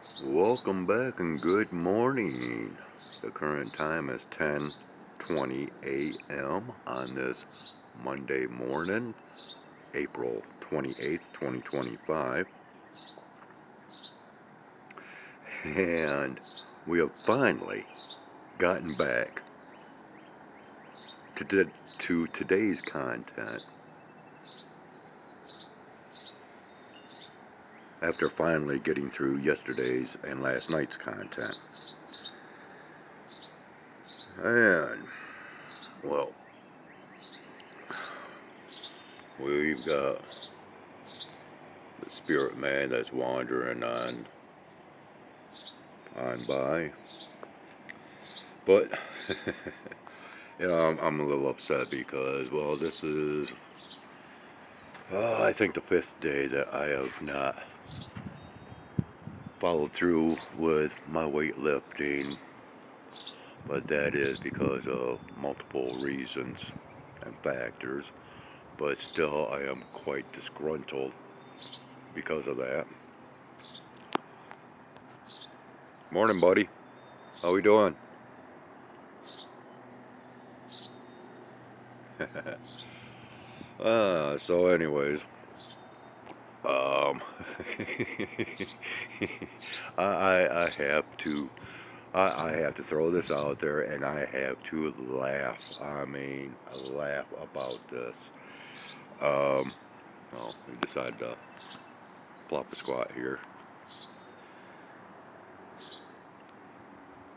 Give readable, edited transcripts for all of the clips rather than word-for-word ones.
Welcome back and good morning. The current time is 10:20 a.m. on this Monday morning, April 28th, 2025. And we have finally gotten back to today's content after finally getting through yesterday's and last night's content. And, well, we've got the spirit man that's wandering on by. But, I'm a little upset because, well, this is, I think the fifth day that I have not followed through with my weightlifting. But that is because of multiple reasons and factors. But still, I am quite disgruntled because of that. Morning, buddy. How we doing? So anyways, I have to, I have to throw this out there, and I have to laugh. I mean, laugh about this. Well, we decided to plop a squat here.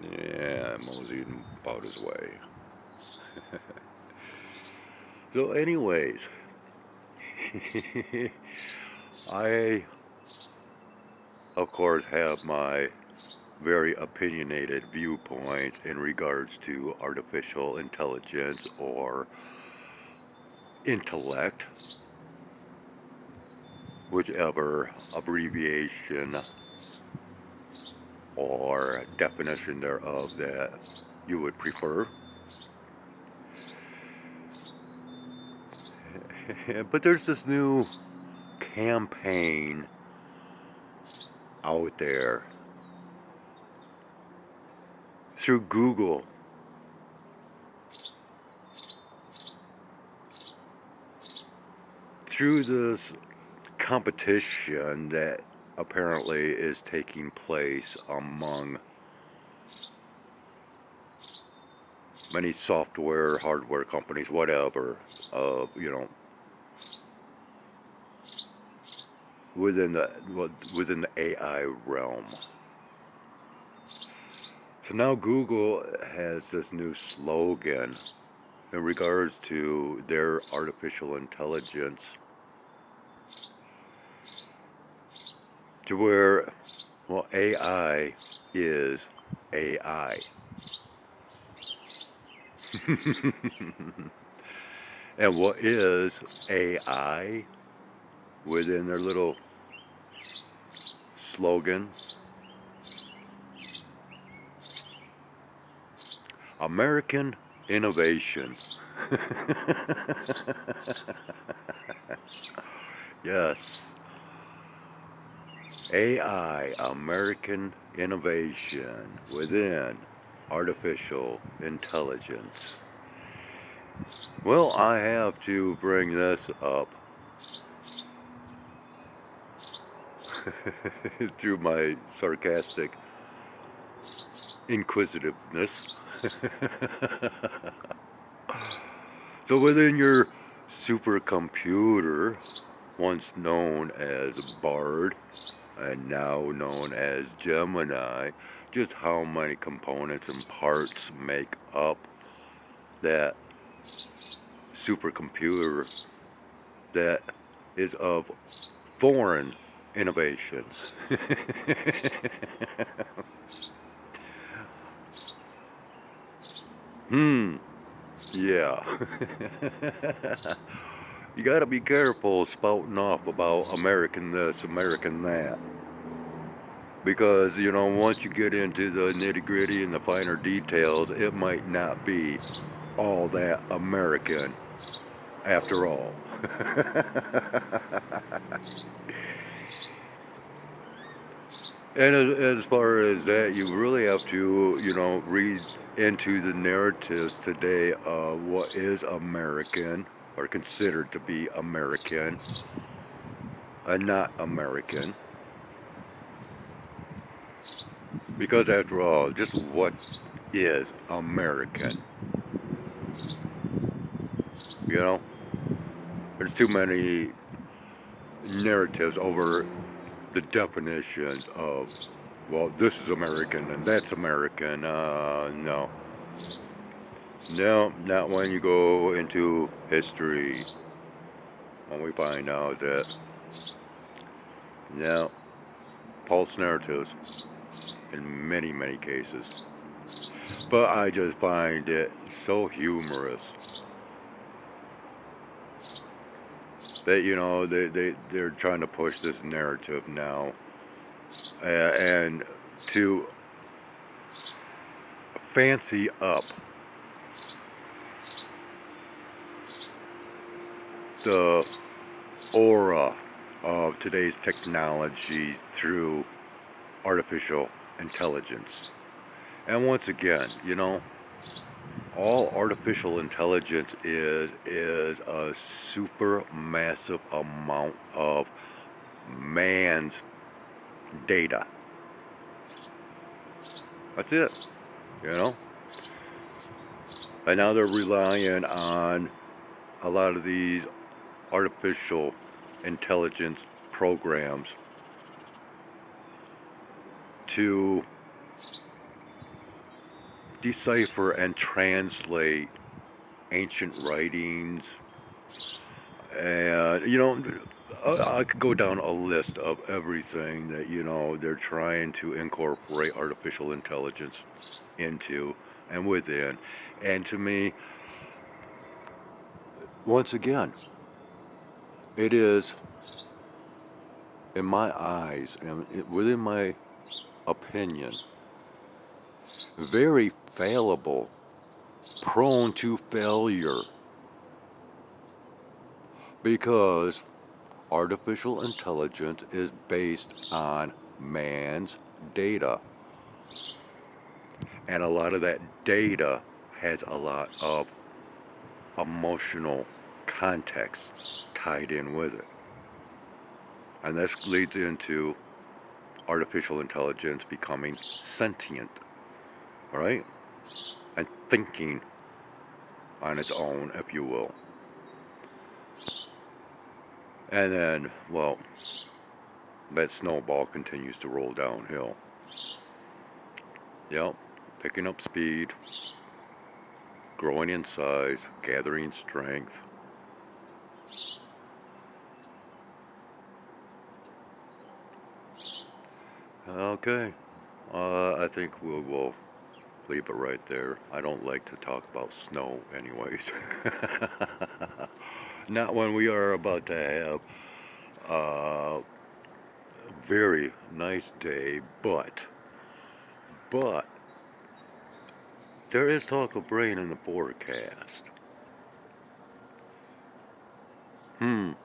Yeah, moseying about his way. So anyways, I, of course, have my very opinionated viewpoints in regards to artificial intelligence or intellect, whichever abbreviation or definition thereof that you would prefer. But there's this new campaign out there through Google through this competition that apparently is taking place among many software, hardware companies, whatever, within the AI realm. So now Google has this new slogan in regards to their artificial intelligence, to where, well, AI is AI. And what is AI within their little slogan? American innovation. Yes. AI, American innovation within artificial intelligence. Well, I have to bring this up through my sarcastic inquisitiveness. So within your supercomputer, once known as Bard and now known as Gemini, just how many components and parts make up that supercomputer that is of foreign innovation? Yeah. You gotta be careful spouting off about American this, American that. Because, once you get into the nitty gritty and the finer details, it might not be all that American after all. And as far as that, you really have to, read into the narratives today of what is American or considered to be American and not American. Because after all, just what is American? You know, there's too many narratives over the definitions of, well, this is American and that's American. No. No, not when you go into history. When we find out that, no, false narratives in many, many cases. But I just find it so humorous that, they're trying to push this narrative now and to fancy up the aura of today's technology through artificial intelligence. And once again, all artificial intelligence is a super massive amount of man's data. That's it, And now they're relying on a lot of these artificial intelligence programs to decipher and translate ancient writings. And, I could go down a list of everything that, they're trying to incorporate artificial intelligence into and within. And to me, once again, it is, in my eyes and within my opinion, very fallible, prone to failure, because artificial intelligence is based on man's data. And a lot of that data has a lot of emotional context tied in with it. And this leads into artificial intelligence becoming sentient, right? And thinking on its own, if you will. And then, well, that snowball continues to roll downhill. Yep, picking up speed, growing in size, gathering strength. Okay, I think we will leave it right there. I don't like to talk about snow anyways. Not when we are about to have a very nice day, but there is talk of rain in the forecast. And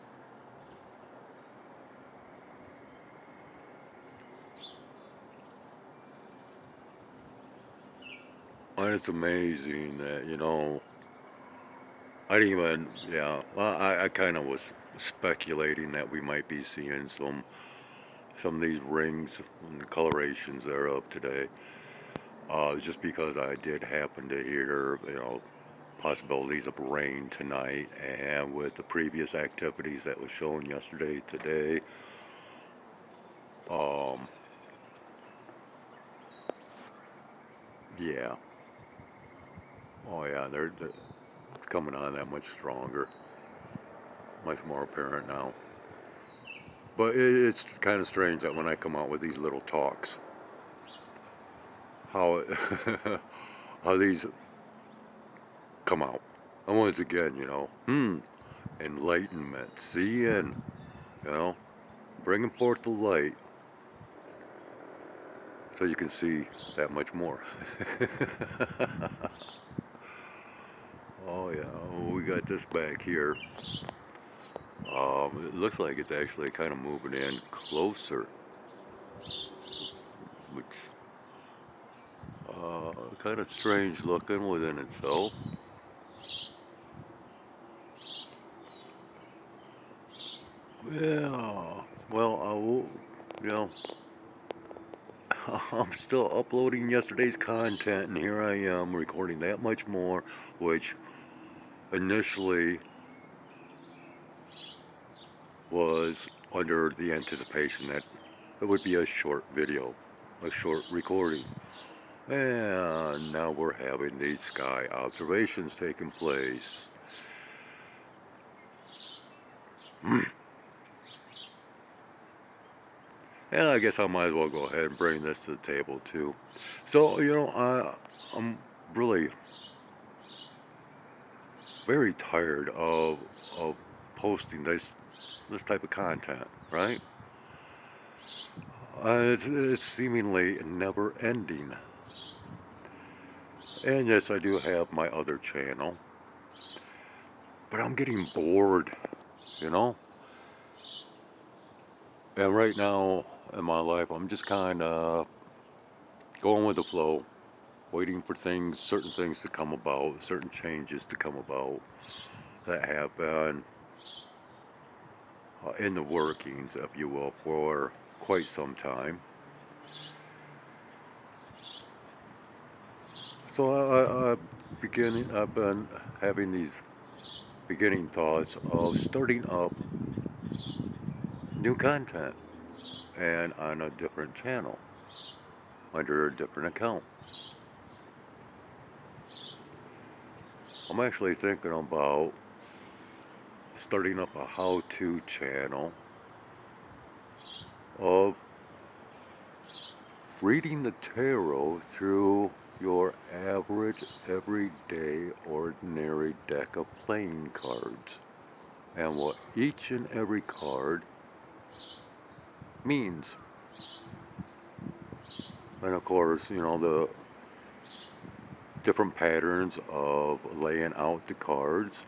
it's amazing that, I didn't even, yeah, well, I kind of was speculating that we might be seeing some of these rings and the colorations thereof today. Just because I did happen to hear, possibilities of rain tonight, and with the previous activities that was shown yesterday, today, um, yeah, oh yeah, they're coming on that much stronger, much more apparent now. But it's kind of strange that when I come out with these little talks, how how these come out. And once again, enlightenment, seeing, bringing forth the light so you can see that much more. Oh yeah, we got this back here. It looks like it's actually kind of moving in closer kind of strange looking within itself. Yeah, well, I will, you know, I'm still uploading yesterday's content, and here I am recording that much more, which initially was under the anticipation that it would be a short video, a short recording. And now we're having these sky observations taking place. And I guess I might as well go ahead and bring this to the table too. So, I'm really very tired of posting this type of content, right? It's seemingly never ending. And yes, I do have my other channel, but I'm getting bored, you know? And right now in my life, I'm just kind of going with the flow, waiting for certain things to come about, certain changes to come about that have been in the workings, if you will, for quite some time. So I've been having these beginning thoughts of starting up new content and on a different channel under a different account. I'm actually thinking about starting up a how-to channel of reading the tarot through your average, everyday, ordinary deck of playing cards and what each and every card means. And of course, the different patterns of laying out the cards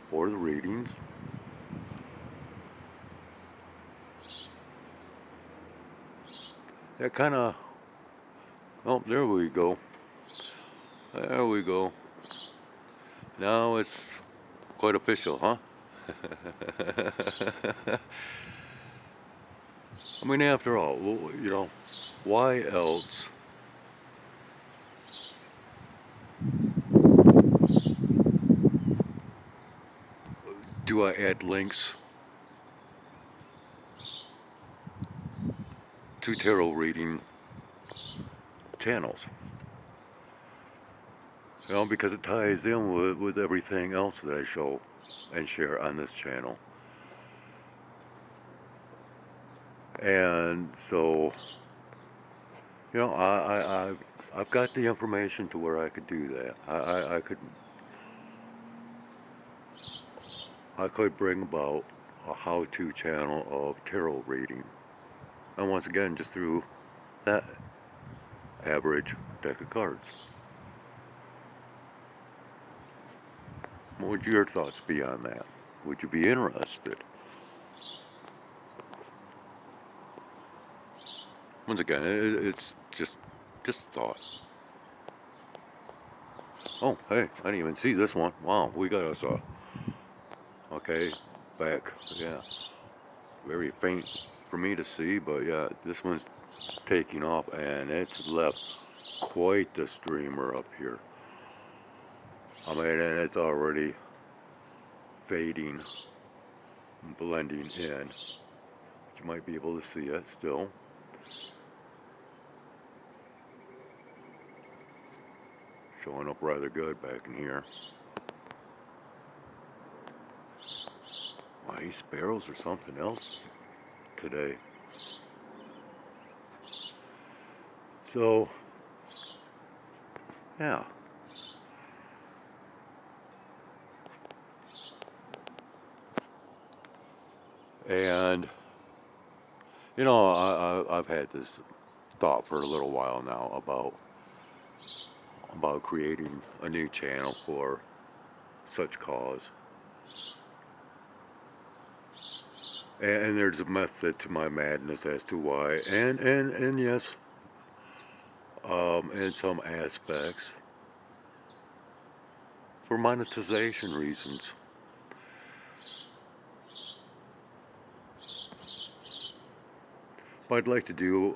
for the readings. That kind of, oh, there we go. There we go. Now it's quite official, huh? I mean, after all, why else do I add links to tarot reading channels? Because it ties in with everything else that I show and share on this channel. And so, I've got the information to where I could do that. I could bring about a how-to channel of tarot reading. And once again, just through that average deck of cards. What would your thoughts be on that? Would you be interested? Once again, it's just a thought. Oh, hey, I didn't even see this one. Wow, we got us okay, back, yeah. Very faint for me to see, but yeah, this one's taking off and it's left quite the streamer up here. I mean, and it's already fading and blending in. You might be able to see it still. Showing up rather good back in here. Wow, these sparrows are something else today. So, yeah. And, I've had this thought for a little while now about creating a new channel for such cause. And there's a method to my madness as to why. And yes, in some aspects for monetization reasons. But I'd like to do,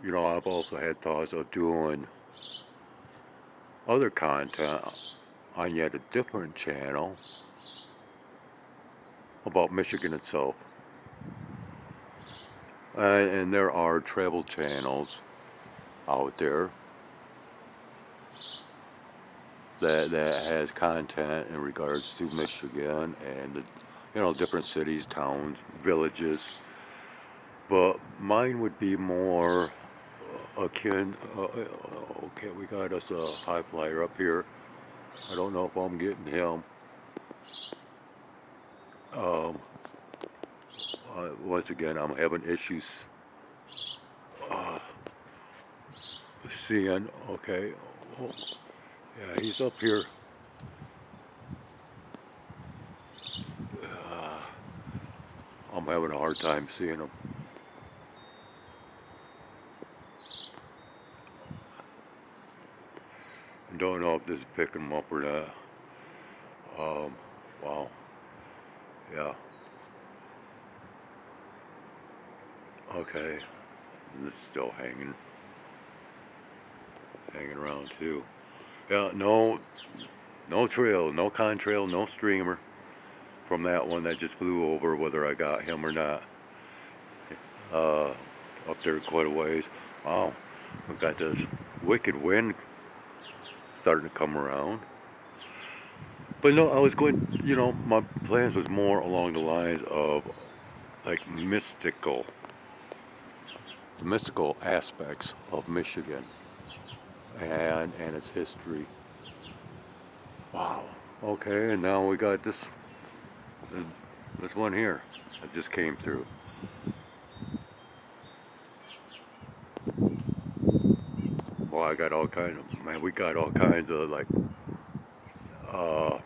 I've also had thoughts of doing other content on yet a different channel about Michigan itself. And there are travel channels out there that has content in regards to Michigan and the different cities, towns, villages. But mine would be more akin. Okay, we got us a high flyer up here. I don't know if I'm getting him. Um, Once again, I'm having issues seeing. Okay, oh, yeah, he's up here. I'm having a hard time seeing him. I don't know if this is picking him up or not. Wow. Yeah. Okay. This is still hanging around too. Yeah. No trail, no contrail, no streamer from that one that just flew over. Whether I got him or not. Up there quite a ways. Wow. We've got this wicked wind starting to come around. But no, I was going, my plans was more along the lines of like mystical aspects of Michigan and its history. Wow. Okay, and now we got this one here that just came through. Well, I got all kinds of, man, we got all kinds of like uh,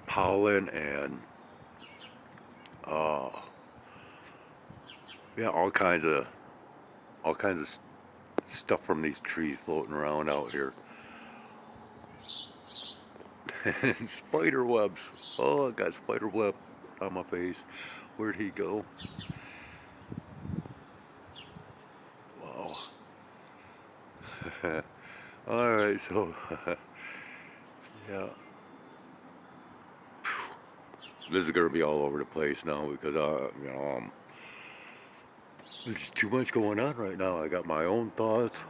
pollen and uh, yeah, all kinds of stuff from these trees floating around out here. And spider webs. Oh, I got spider web on my face. Where'd he go? Wow. All right, so yeah, this is gonna be all over the place now because there's too much going on right now. I got my own thoughts.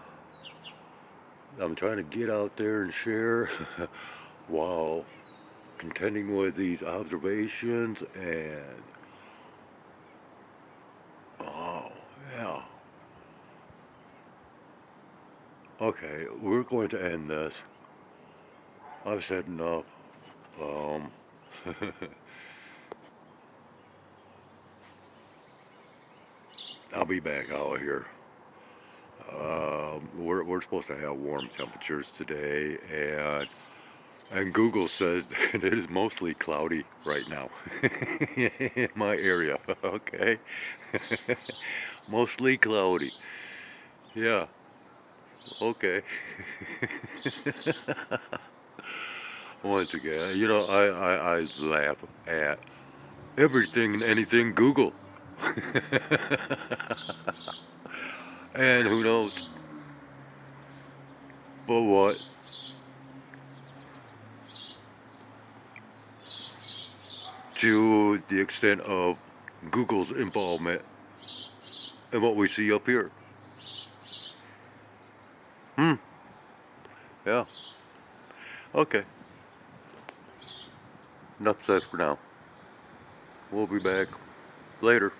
I'm trying to get out there and share while contending with these observations and oh yeah. Okay, we're going to end this. I've said enough. Um, I'll be back out here. We're supposed to have warm temperatures today, and Google says that it is mostly cloudy right now in my area. Okay, mostly cloudy. Yeah. Okay. Once again, I laugh at everything and anything Google. And who knows? But what? To the extent of Google's involvement in what we see up here. Yeah. Okay. Enough said for now. We'll be back later.